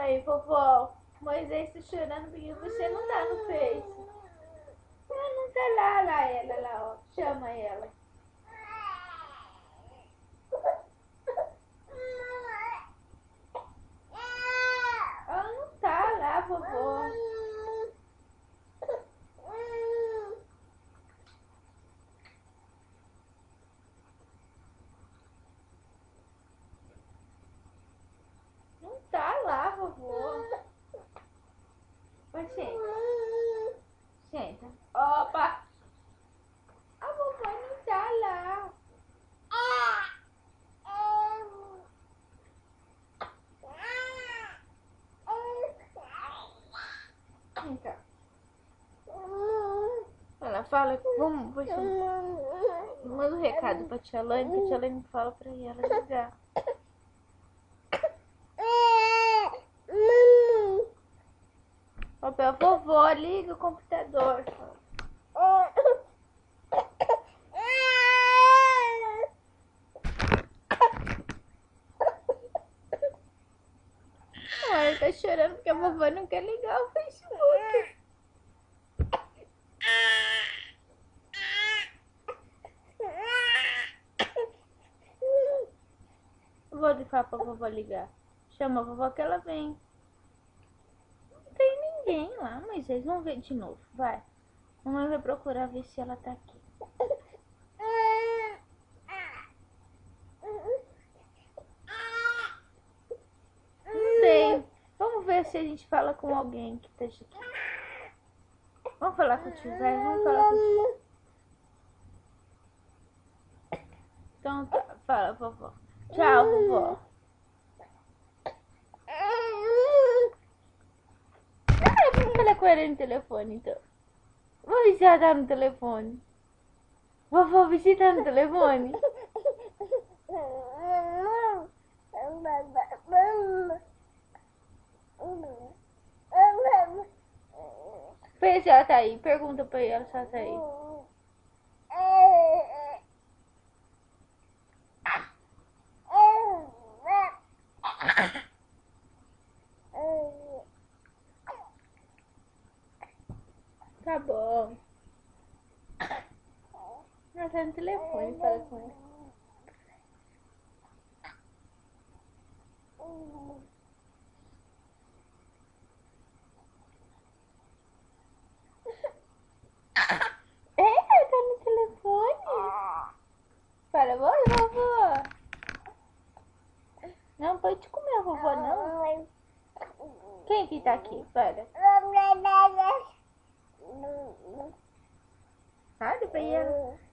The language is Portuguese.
Aí, vovó, Moisés tá chorando porque você não tá no Face. Ela não tá lá, ela lá, ó. Chama ela. Ela não tá lá, vovó. Não tá lá, vovó. Vai, senta. Senta. Opa! A vovó não tá lá. Então. Ela fala, vamos, manda um recado pra tia Laine fala pra ela ligar. Papel, vovó, liga o computador. Ela tá chorando porque a vovó não quer ligar o Facebook. Vou falar pra vovó ligar. Chama a vovó que ela vem. Não tem ninguém lá, mas vocês vão ver de novo. Vai. Mamãe vai procurar ver se ela tá aqui. Não tem. Vamos ver se a gente fala com alguém que esteja aqui. Vamos falar com o tio Zé? Vamos falar com o tio. Então tá, fala, vovó. Tchau, vovó. Vamos falar com ele no telefone, então. Vou ver se ela tá no telefone. Vovó, visita no telefone. Vê se ela tá aí. Pergunta pra ela se ela tá aí. Tá bom. Ela tá no telefone, fala com ela. É, tá no telefone. Fala, oi, vovó. Não pode comer a vovó, não. Quem que tá aqui? Fala. Fala pra ela.